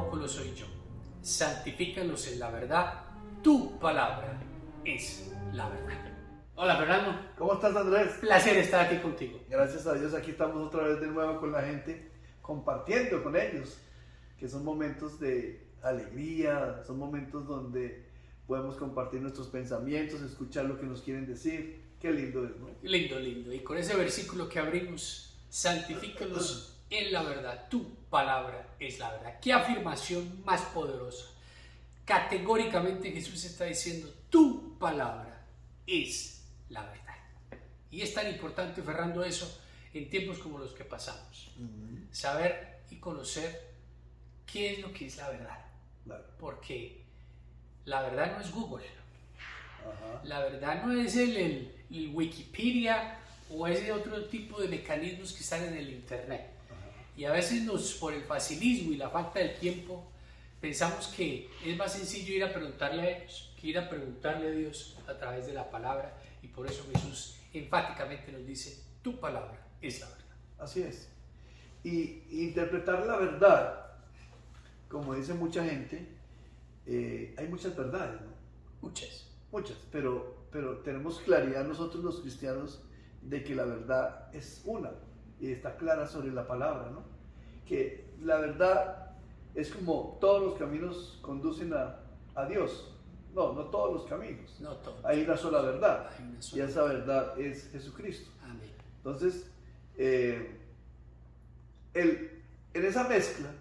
tampoco lo soy yo. Santifícalos en la verdad, tu palabra es la verdad. Hola Fernando. ¿Cómo estás, Andrés? Placer estar aquí contigo. Gracias a Dios, aquí estamos otra vez de nuevo con la gente, compartiendo con ellos, que son momentos de alegría, son momentos donde podemos compartir nuestros pensamientos, escuchar lo que nos quieren decir. Qué lindo es, ¿no? Lindo, lindo. Y con ese versículo que abrimos, santifícalos en la verdad, tu palabra es la verdad. Qué afirmación más poderosa. Categóricamente Jesús está diciendo, tu palabra es la verdad. Y es tan importante, Fernando, eso en tiempos como los que pasamos. Saber y conocer qué es lo que es la verdad. Claro. Porque la verdad no es Google. Ajá. La verdad no es el Wikipedia o ese otro tipo de mecanismos que están en el Internet. Y a veces por el facilismo y la falta de tiempo, pensamos que es más sencillo ir a preguntarle a ellos que ir a preguntarle a Dios a través de la palabra. Y por eso Jesús enfáticamente nos dice, tu palabra es la verdad. Así es. Y interpretar la verdad, como dice mucha gente, hay muchas verdades, ¿no? Muchas, pero tenemos claridad nosotros los cristianos de que la verdad es una y está clara sobre la palabra, ¿no? Que la verdad es como todos los caminos conducen a Dios. No todos los caminos. No todos. Hay una sola verdad. Hay una sola y esa verdad es Jesucristo. Amén. Entonces, en esa mezcla,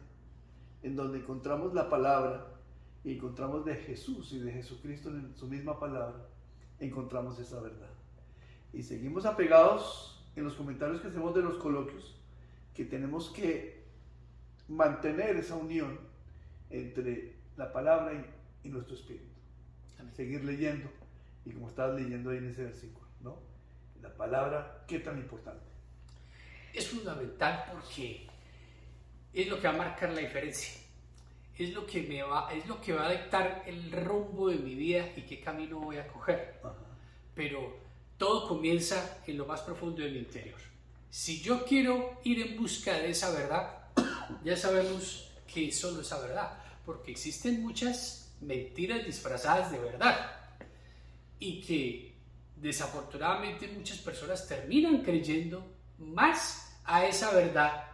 en donde encontramos la palabra y encontramos de Jesús y de Jesucristo en su misma palabra, encontramos esa verdad. Y seguimos apegados en los comentarios que hacemos de los coloquios, que tenemos que mantener esa unión entre la palabra y nuestro espíritu. Amén. Seguir leyendo, y como estabas leyendo ahí en ese versículo, ¿no? La palabra, qué tan importante. Es fundamental porque es lo que va a marcar la diferencia. Es lo que va a dictar el rumbo de mi vida y qué camino voy a coger. Ajá. Pero todo comienza en lo más profundo de mi interior. Si yo quiero ir en busca de esa verdad, ya sabemos que es solo esa verdad, porque existen muchas mentiras disfrazadas de verdad y que desafortunadamente muchas personas terminan creyendo más a esa verdad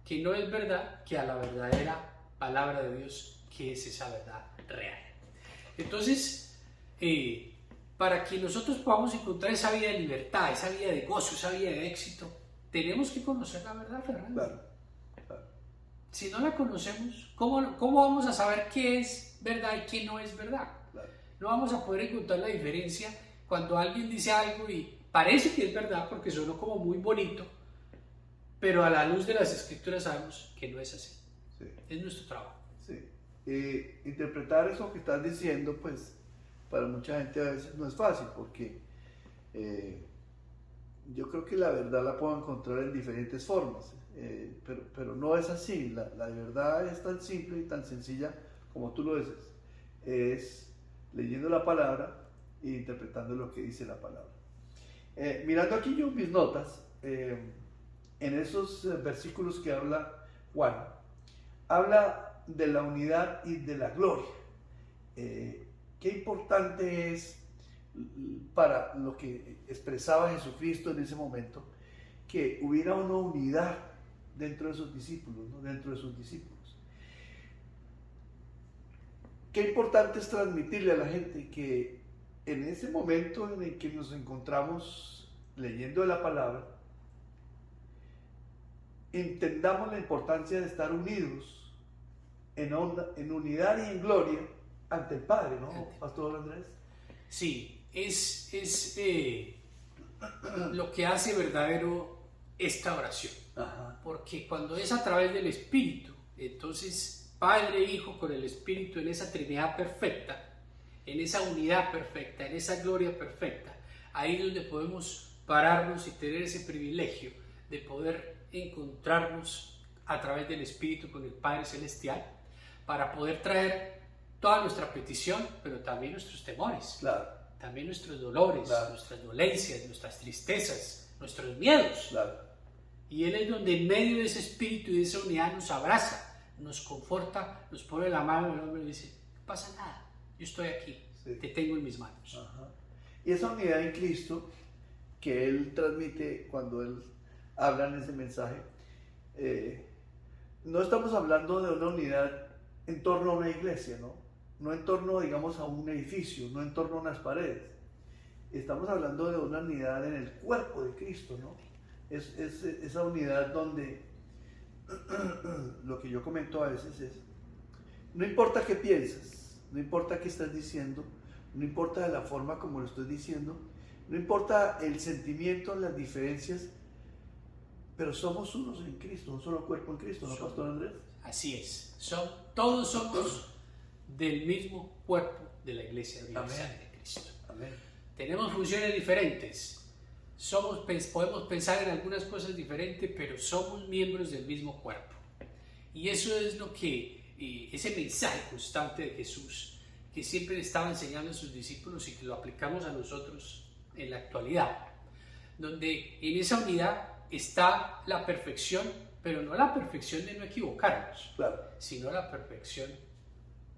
que no es verdad que a la verdadera palabra de Dios, que es esa verdad real. Entonces, para que nosotros podamos encontrar esa vida de libertad, esa vida de gozo, esa vida de éxito, tenemos que conocer la verdad, Fernando. Claro. Si no la conocemos, ¿cómo vamos a saber qué es verdad y qué no es verdad? Claro. No vamos a poder encontrar la diferencia cuando alguien dice algo y parece que es verdad porque sonó como muy bonito, pero a la luz de las escrituras sabemos que no es así. Sí. Es nuestro trabajo. Sí. Interpretar eso que estás diciendo, pues, para mucha gente a veces no es fácil, porque yo creo que la verdad la puedo encontrar en diferentes formas, pero no es así. La verdad es tan simple y tan sencilla como tú lo dices. Es leyendo la palabra e interpretando lo que dice la palabra. Mirando aquí yo mis notas, en esos versículos que habla Juan, habla de la unidad y de la gloria. Qué importante es para lo que expresaba Jesucristo en ese momento, que hubiera una unidad dentro de sus discípulos, ¿no? Dentro de sus discípulos. Qué importante es transmitirle a la gente que en ese momento en el que nos encontramos leyendo la palabra, entendamos la importancia de estar unidos en unidad y en gloria ante el Padre, ¿no, Pastor Andrés? Sí, es lo que hace verdadero esta oración. Ajá. Porque cuando es a través del Espíritu, entonces Padre e Hijo con el Espíritu en esa Trinidad perfecta, en esa unidad perfecta, en esa gloria perfecta, ahí es donde podemos pararnos y tener ese privilegio de poder encontrarnos a través del Espíritu con el Padre Celestial para poder traer toda nuestra petición, pero también nuestros temores, Claro. también nuestros dolores, Claro. nuestras dolencias, nuestras tristezas, nuestros miedos. Claro. Y Él es donde en medio de ese espíritu y de esa unidad nos abraza, nos conforta, nos pone la mano en el hombro y dice, no pasa nada, yo estoy aquí, Sí. te tengo en mis manos. Ajá. Y esa unidad en Cristo que Él transmite cuando Él habla en ese mensaje, no estamos hablando de una unidad en torno a una iglesia, ¿no? No en torno, digamos, a un edificio, no en torno a unas paredes. Estamos hablando de una unidad en el cuerpo de Cristo, ¿no? Es esa unidad donde lo que yo comento a veces es, no importa qué piensas, no importa qué estás diciendo, no importa de la forma como lo estoy diciendo, no importa el sentimiento, las diferencias, pero somos unos en Cristo, un solo cuerpo en Cristo, ¿no, Pastor Andrés? Así es, todos somos del mismo cuerpo de la Iglesia Universal de Cristo. Amén. Tenemos funciones diferentes, podemos pensar en algunas cosas diferentes, pero somos miembros del mismo cuerpo. Y eso es lo que, ese mensaje constante de Jesús, que siempre le estaba enseñando a sus discípulos y que lo aplicamos a nosotros en la actualidad, donde en esa unidad está la perfección, pero no la perfección de no equivocarnos, Claro. sino la perfección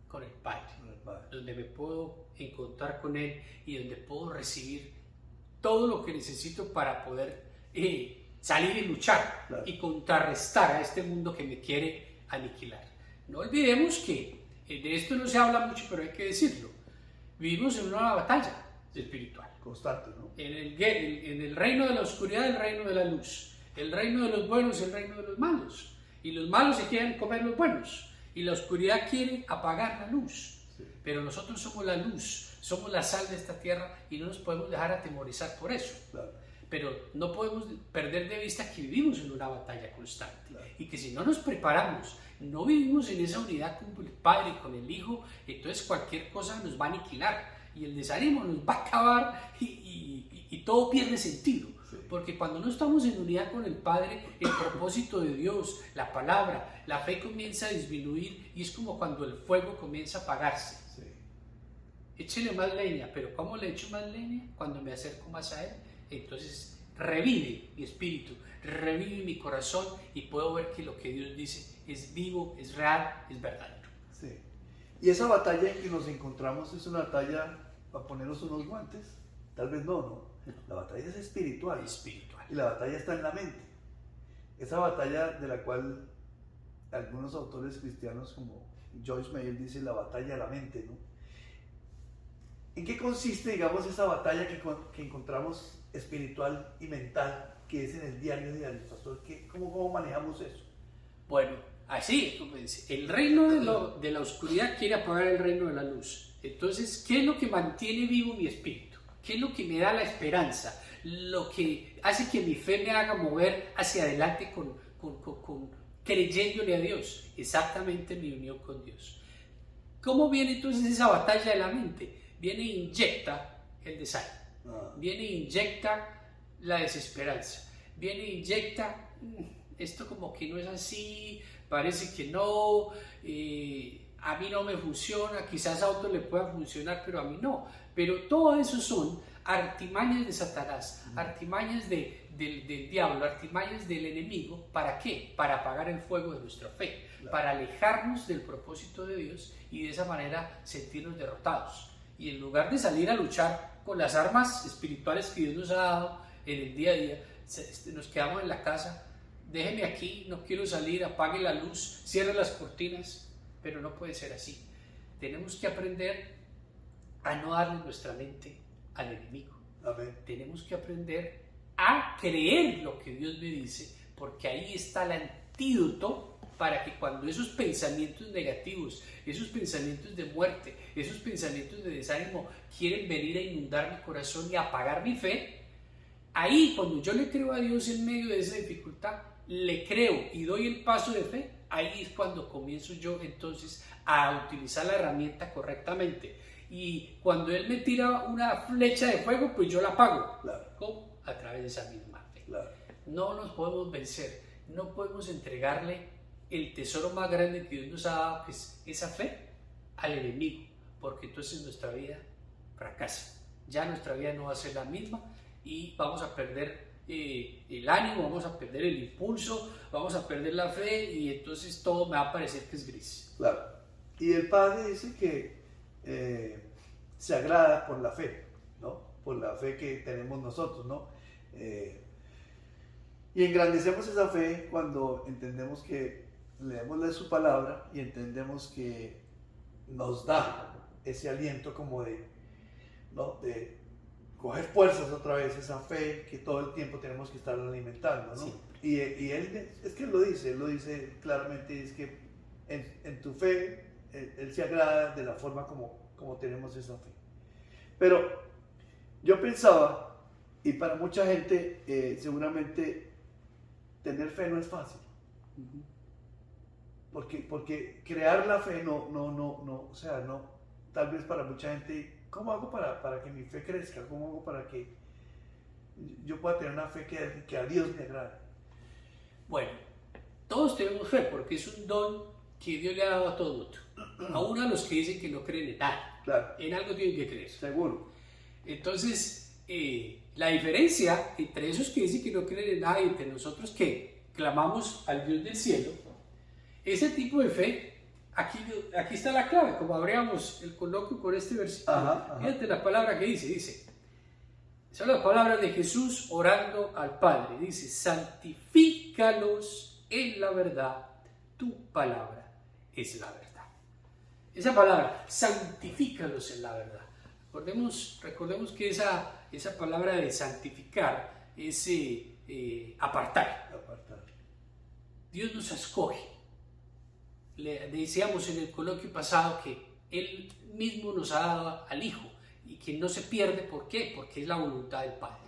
con el Padre, Vale. donde me puedo encontrar con Él y donde puedo recibir todo lo que necesito para poder salir y luchar, Claro. y contrarrestar a este mundo que me quiere aniquilar. No olvidemos que de esto no se habla mucho, pero hay que decirlo. Vivimos en una batalla espiritual. Constante, ¿no? En el reino de la oscuridad, el reino de la luz. El reino de los buenos, el reino de los malos. Y los malos se quieren comer los buenos. Y la oscuridad quiere apagar la luz. Sí. Pero nosotros somos la luz, somos la sal de esta tierra y no nos podemos dejar atemorizar por eso. Claro. Pero no podemos perder de vista que vivimos en una batalla constante. Claro. Y que si no nos preparamos, no vivimos en esa unidad con el Padre y con el Hijo, entonces cualquier cosa nos va a aniquilar. Y el desánimo nos va a acabar y todo pierde sentido. Sí. Porque cuando no estamos en unidad con el Padre, el propósito de Dios, la palabra, la fe comienza a disminuir y es como cuando el fuego comienza a apagarse. Sí. Échele más leña, pero ¿cómo le echo más leña? Cuando me acerco más a Él, entonces revive mi espíritu, revive mi corazón y puedo ver que lo que Dios dice es vivo, es real, es verdadero. Sí. Y esa batalla en que nos encontramos es una batalla para ponernos unos guantes. Tal vez no. La batalla es espiritual. Espiritual. Y la batalla está en la mente. Esa batalla de la cual algunos autores cristianos como Joyce Meyer dice la batalla de la mente, ¿no? ¿En qué consiste, digamos, esa batalla que encontramos espiritual y mental, que es en el diario, pastor? ¿Cómo manejamos eso? Bueno, así, como dice, el reino de la oscuridad quiere apagar el reino de la luz. Entonces, ¿qué es lo que mantiene vivo mi espíritu? ¿Qué es lo que me da la esperanza? Lo que hace que mi fe me haga mover hacia adelante creyéndole a Dios. Exactamente mi unión con Dios. ¿Cómo viene entonces esa batalla de la mente? Viene e inyecta el desánimo. Viene e inyecta la desesperanza. Viene e inyecta esto como que no es así, parece que no, a mí no me funciona, quizás a otro le pueda funcionar, pero a mí no. Pero todo eso son artimañas de Satanás, artimañas del diablo, artimañas del enemigo. ¿Para qué? Para apagar el fuego de nuestra fe, Claro. para alejarnos del propósito de Dios y de esa manera sentirnos derrotados. Y en lugar de salir a luchar con las armas espirituales que Dios nos ha dado en el día a día, nos quedamos en la casa. Déjeme aquí, no quiero salir, apague la luz, cierre las cortinas, pero no puede ser así. Tenemos que aprender a no darle nuestra mente al enemigo. Amén. Tenemos que aprender a creer lo que Dios me dice, porque ahí está el antídoto para que cuando esos pensamientos negativos, esos pensamientos de muerte, esos pensamientos de desánimo quieren venir a inundar mi corazón y apagar mi fe, ahí cuando yo le creo a Dios en medio de esa dificultad, le creo y doy el paso de fe, ahí es cuando comienzo yo entonces a utilizar la herramienta correctamente. Y cuando Él me tira una flecha de fuego, pues yo la apago. Claro. ¿Cómo? A través de esa misma fe. Claro. No nos podemos vencer, no podemos entregarle el tesoro más grande que Dios nos ha dado, que es esa fe, al enemigo, porque entonces nuestra vida fracasa. Ya nuestra vida no va a ser la misma y vamos a perder el ánimo, vamos a perder el impulso, vamos a perder la fe y entonces todo me va a parecer que es gris. Claro. Y el Padre dice que se agrada por la fe, ¿no? Por la fe que tenemos nosotros, ¿no? Y engrandecemos esa fe cuando entendemos que leemos de su palabra y entendemos que nos da ese aliento como de, ¿no? De coger fuerzas otra vez, esa fe que todo el tiempo tenemos que estar alimentando, ¿no? Sí. Y él, es que él lo dice claramente, es que en tu fe, él se agrada de la forma como tenemos esa fe. Pero yo pensaba, y para mucha gente seguramente tener fe no es fácil. Porque crear la fe o sea, no, tal vez para mucha gente, ¿cómo hago para que mi fe crezca? ¿Cómo hago para que yo pueda tener una fe que a Dios me agrade? Bueno, todos tenemos fe porque es un don que Dios le ha dado a todo mundo. Aún a los que dicen que no creen en nada. Claro. En algo tienen que creer. Seguro. Entonces, la diferencia entre esos que dicen que no creen en nada y entre nosotros que clamamos al Dios del cielo, ese tipo de fe, aquí está la clave, como abríamos el coloquio con este versículo. Ajá. Fíjate la palabra que dice, son las palabras de Jesús orando al Padre, dice, santifícalos en la verdad, tu palabra es la verdad. Esa palabra, santifícalos en la verdad. Recordemos que esa palabra de santificar es apartar. Dios nos escoge. Le decíamos en el coloquio pasado que Él mismo nos ha dado al Hijo y que no se pierde. ¿Por qué? Porque es la voluntad del Padre.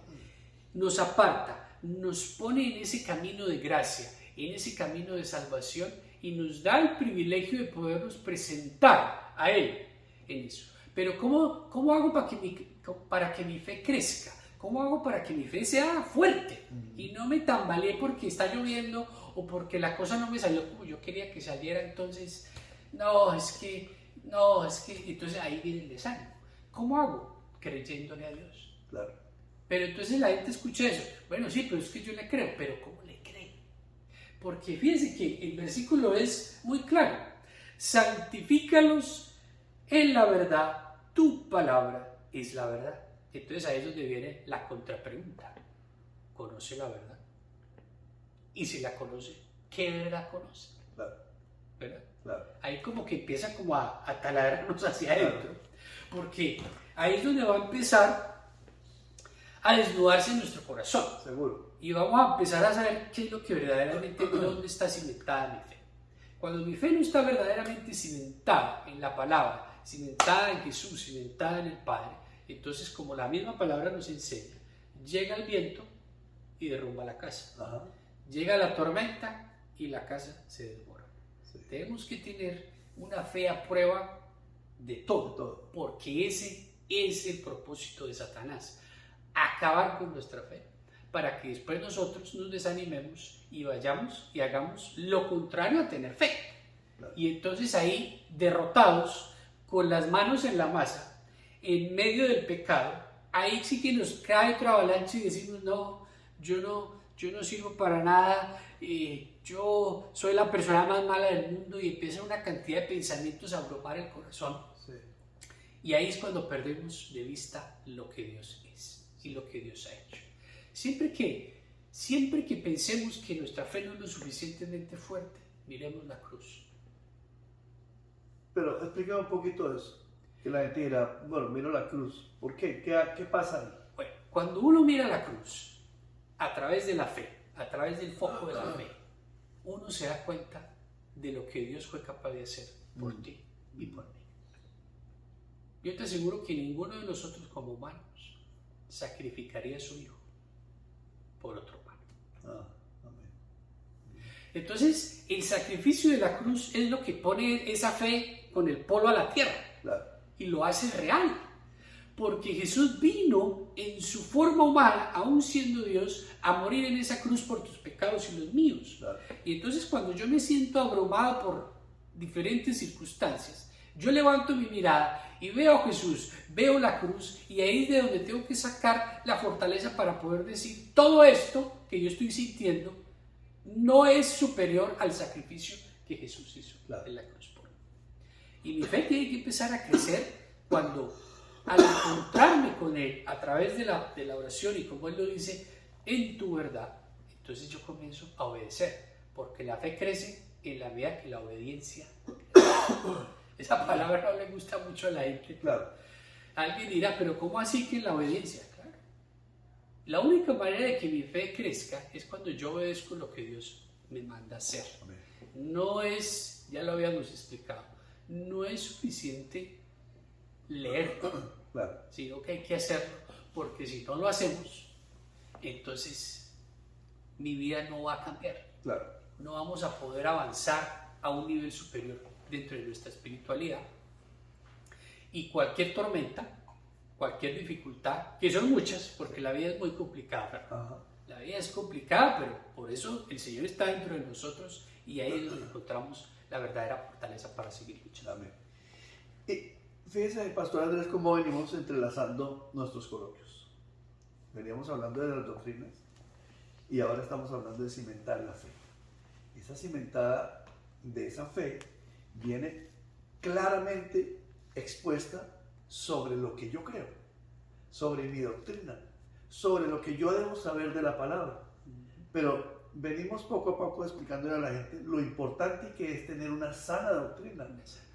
Nos aparta, nos pone en ese camino de gracia, en ese camino de salvación y nos da el privilegio de podernos presentar a Él en eso. Pero ¿cómo hago para que mi fe crezca? ¿Cómo hago para que mi fe sea fuerte y no me tambalee porque está lloviendo o porque la cosa no me salió como yo quería que saliera? Entonces, entonces ahí viene el desánimo. ¿Cómo hago? Creyéndole a Dios. Claro. Pero entonces la gente escucha eso. Bueno, sí, pero es que yo le creo. ¿Pero cómo le cree? Porque fíjense que el versículo es muy claro. Santifícalos en la verdad, tu palabra es la verdad. Entonces ahí es donde viene la contrapregunta. ¿Conoce la verdad? Y si la conoce, ¿qué verdad conoce? Claro. ¿Verdad? Claro. Ahí como que empieza como a taladrarnos hacia adentro. Porque ahí es donde va a empezar a desnudarse nuestro corazón. Seguro. Y vamos a empezar a saber qué es lo que verdaderamente, dónde está cimentada mi fe. Cuando mi fe no está verdaderamente cimentada en la palabra, cimentada en Jesús, cimentada en el Padre, entonces como la misma palabra nos enseña, llega el viento y derrumba la casa. Ajá. Llega la tormenta y la casa se desmorona. Sí. Tenemos que tener una fe a prueba de todo, porque ese es el propósito de Satanás, acabar con nuestra fe, para que después nosotros nos desanimemos y vayamos y hagamos lo contrario a tener fe. Claro. Y entonces ahí, derrotados, con las manos en la masa, en medio del pecado, ahí sí que nos cae otra avalancha y decimos, no, yo no sirvo para nada, yo soy la persona más mala del mundo, y empieza una cantidad de pensamientos a abrumar el corazón. Sí. Y ahí es cuando perdemos de vista lo que Dios es y lo que Dios ha hecho. Siempre que pensemos que nuestra fe no es lo suficientemente fuerte, miremos la cruz. Pero explícame un poquito eso. Que la gente dirá, bueno, miro la cruz. ¿Por qué? ¿Qué pasa ahí? Bueno, cuando uno mira la cruz a través de la fe, a través del foco de la fe, uno se da cuenta de lo que Dios fue capaz de hacer por ti y por mí. Yo te aseguro que ninguno de nosotros como humanos sacrificaría a su hijo por otro humano. Amén. Entonces, el sacrificio de la cruz es lo que pone esa fe con el polo a la tierra. Claro. Y lo hace real, porque Jesús vino en su forma humana, aún siendo Dios, a morir en esa cruz por tus pecados y los míos. Claro. Y entonces cuando yo me siento abrumado por diferentes circunstancias, yo levanto mi mirada y veo a Jesús, veo la cruz, y ahí es de donde tengo que sacar la fortaleza para poder decir, todo esto que yo estoy sintiendo no es superior al sacrificio que Jesús hizo en la cruz por mí. Y mi fe tiene que empezar a crecer cuando, al encontrarme con Él a través de la oración, y como Él lo dice, en tu verdad, entonces yo comienzo a obedecer, porque la fe crece en la medida que la obediencia crece. Esa palabra no le gusta mucho a la gente. Claro. Alguien dirá, pero ¿cómo así que en la obediencia? Claro. La única manera de que mi fe crezca es cuando yo obedezco lo que Dios me manda hacer. Amén. No es, ya lo habíamos explicado, no es suficiente leer, Claro. sino que hay que hacerlo, porque si no lo hacemos, entonces mi vida no va a cambiar. Claro. No vamos a poder avanzar a un nivel superior dentro de nuestra espiritualidad. Y cualquier tormenta, cualquier dificultad, que son muchas, porque la vida es muy complicada, Ajá. la vida es complicada, pero por eso el Señor está dentro de nosotros, y ahí es donde encontramos la verdadera fortaleza para seguir luchando. Amén. Y fíjese, Pastor Andrés, cómo venimos entrelazando nuestros coloquios. Veníamos hablando de las doctrinas y ahora estamos hablando de cimentar la fe. Esa cimentada de esa fe viene claramente expuesta sobre lo que yo creo, sobre mi doctrina, sobre lo que yo debo saber de la palabra. Pero venimos poco a poco explicándole a la gente lo importante que es tener una sana doctrina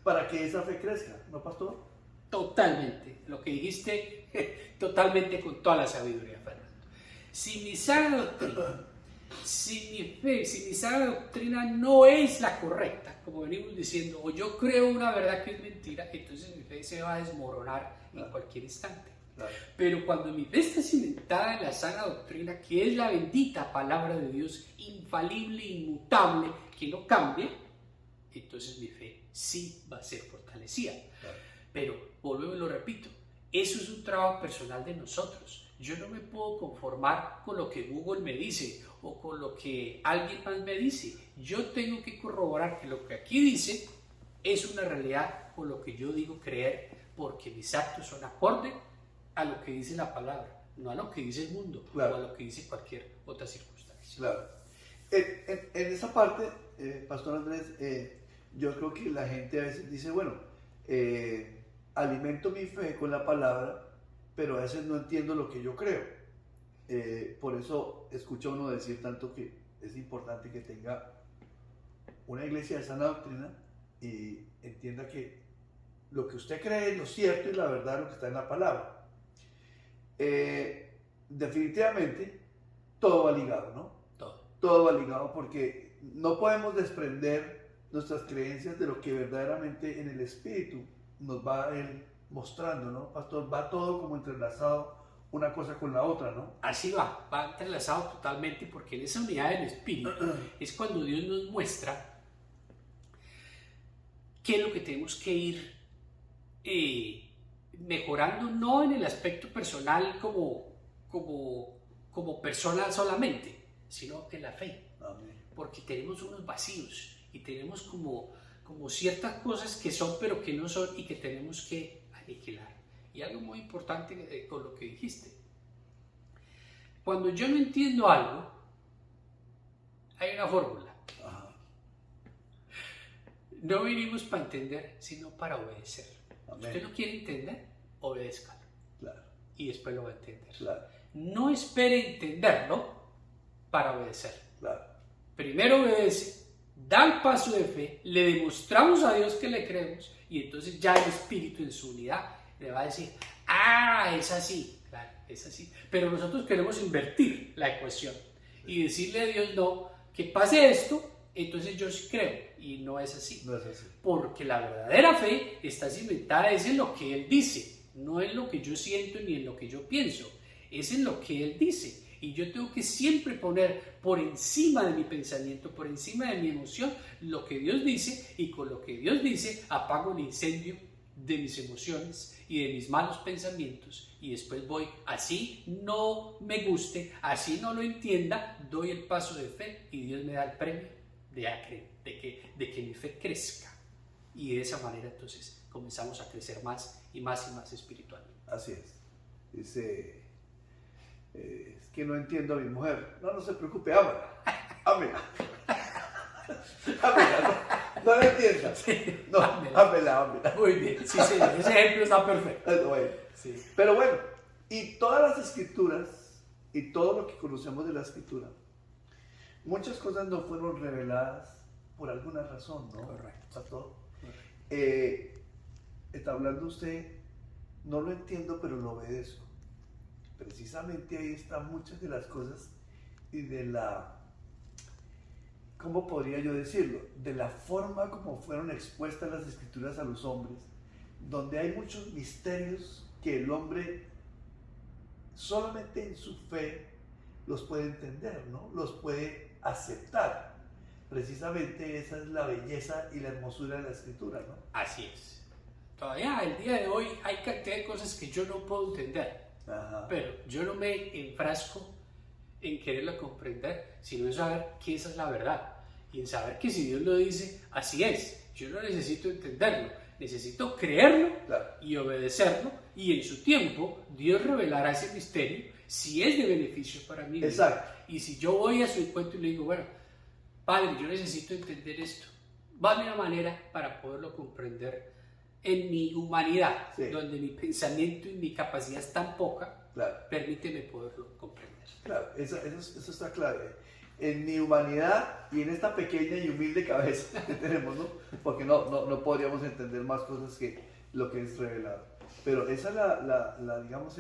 para que esa fe crezca, ¿no, pastor? Totalmente, lo que dijiste, totalmente con toda la sabiduría, Fernando. Si mi sana doctrina, si mi fe, si mi sana doctrina no es la correcta, como venimos diciendo, o yo creo una verdad que es mentira, entonces mi fe se va a desmoronar en cualquier instante. Claro. Pero cuando mi fe está cimentada en la sana doctrina, que es la bendita palabra de Dios, infalible, inmutable, que no cambia, entonces mi fe sí va a ser fortalecida. Claro. Pero, vuelvo y lo repito, eso es un trabajo personal de nosotros. Yo no me puedo conformar con lo que Google me dice o con lo que alguien más me dice. Yo tengo que corroborar que lo que aquí dice es una realidad con lo que yo digo creer, porque mis actos son acorde a lo que dice la palabra, no a lo que dice el mundo, claro, o a lo que dice cualquier otra circunstancia. Claro. En esa parte, Pastor Andrés, yo creo que la gente a veces dice, bueno, alimento mi fe con la palabra, pero a veces no entiendo lo que yo creo. Por eso escucha uno decir tanto que es importante que tenga una iglesia de sana doctrina y entienda que lo que usted cree es lo cierto y la verdad, lo que está en la palabra. Definitivamente todo va ligado, ¿no? Todo va ligado, porque no podemos desprender nuestras creencias de lo que verdaderamente en el Espíritu nos va él mostrando, ¿no, pastor? Va todo como entrelazado, una cosa con la otra, ¿no? Así va entrelazado totalmente, porque en esa unidad del Espíritu es cuando Dios nos muestra qué es lo que tenemos que ir mejorando, no en el aspecto personal como persona solamente, sino en la fe. Amén. Porque tenemos unos vacíos y tenemos como ciertas cosas que son pero que no son, y que tenemos que aniquilar. Y algo muy importante con lo que dijiste: cuando yo no entiendo algo, hay una fórmula. Ajá. No vinimos para entender, sino para obedecer. Amén. Usted lo quiere entender, obedézcalo. Claro. Y después lo va a entender. Claro. No espere entenderlo para obedecer. Claro. Primero obedece, da el paso de fe, le demostramos a Dios que le creemos, y entonces ya el Espíritu en su unidad le va a decir, es así, claro, es así. Pero nosotros queremos invertir la ecuación y decirle a Dios, no, que pase esto, entonces yo sí creo, y no es así. No es así. Porque la verdadera fe está cimentada es en lo que Él dice, no en lo que yo siento ni en lo que yo pienso, es en lo que Él dice. Y yo tengo que siempre poner por encima de mi pensamiento, por encima de mi emoción, lo que Dios dice, y con lo que Dios dice apago el incendio de mis emociones y de mis malos pensamientos, y después voy, así no me guste, así no lo entienda, doy el paso de fe y Dios me da el premio de que mi fe crezca. Y de esa manera entonces comenzamos a crecer más y más espiritualmente. Así es. Dice, es que no entiendo a mi mujer. No, no se preocupe, ámela. Ámela. Ámela, no la entiendas. Sí, No, ámela. Muy bien, sí, señor, ese ejemplo está perfecto. Bueno. Sí. Pero bueno, y todas las escrituras y todo lo que conocemos de la escritura, muchas cosas no fueron reveladas por alguna razón, ¿no? Correcto. Pastor. Correcto. Está hablando usted, no lo entiendo, pero lo obedezco. Precisamente ahí están muchas de las cosas y de la, ¿cómo podría yo decirlo? De la forma como fueron expuestas las escrituras a los hombres, donde hay muchos misterios que el hombre solamente en su fe los puede entender, ¿no? Los puede aceptar. Precisamente esa es la belleza y la hermosura de la escritura, ¿no? Así es. Todavía el día de hoy hay cantidad de cosas que yo no puedo entender, Ajá. pero yo no me enfrasco en quererla comprender, sino en saber que esa es la verdad y en saber que si Dios lo dice, así es. Yo no necesito entenderlo, necesito creerlo, Claro. y obedecerlo, y en su tiempo Dios revelará ese misterio si es de beneficio para mí. Exacto. Y si yo voy a su encuentro y le digo, bueno, Padre, yo necesito entender esto, dame una manera para poderlo comprender en mi humanidad, Sí. donde mi pensamiento y mi capacidad es tan poca, Claro. permíteme poderlo comprender. Claro, eso está claro. En mi humanidad y en esta pequeña y humilde cabeza que tenemos, ¿no? Porque no podríamos entender más cosas que lo que es revelado. Pero esa es digamos,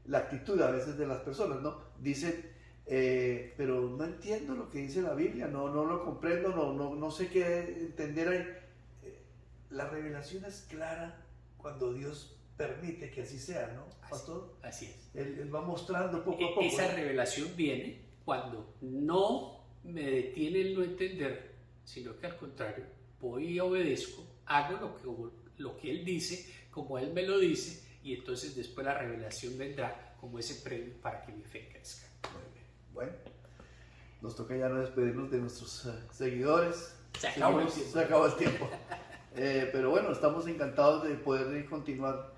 la actitud a veces de las personas, ¿no? Dicen, pero no entiendo lo que dice la Biblia, no lo comprendo, no sé qué entender ahí. La revelación es clara cuando Dios permite que así sea, ¿no, pastor? Así es. Él va mostrando poco a poco. Esa revelación viene cuando no me detiene el no entender, sino que al contrario, voy y obedezco, hago lo que Él dice, como Él me lo dice, y entonces después la revelación vendrá como ese premio para que mi fe crezca. Muy bien. Bueno, nos toca ya no despedirnos de nuestros seguidores. Se acabó el Seguimos, tiempo. se acabó el tiempo. Pero bueno, estamos encantados de poder continuar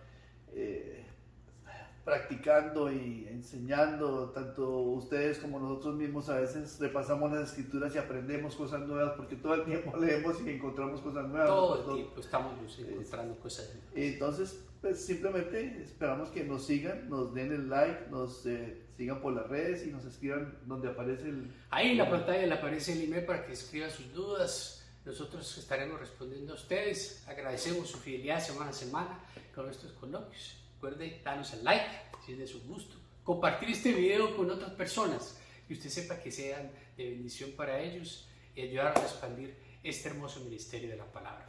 practicando y enseñando, tanto ustedes como nosotros mismos. A veces repasamos las escrituras y aprendemos cosas nuevas, porque todo el tiempo leemos y encontramos cosas nuevas. Todo el tiempo estamos encontrando cosas nuevas. Entonces, pues simplemente esperamos que nos sigan, nos den el like, nos sigan por las redes y nos escriban donde aparece el... Ahí en la pantalla le aparece el email para que escriban sus dudas. Nosotros estaremos respondiendo a ustedes. Agradecemos su fidelidad semana a semana con nuestros coloquios. Recuerde darnos el like si es de su gusto. Compartir este video con otras personas que usted sepa que sean de bendición para ellos y ayudar a expandir este hermoso ministerio de la palabra.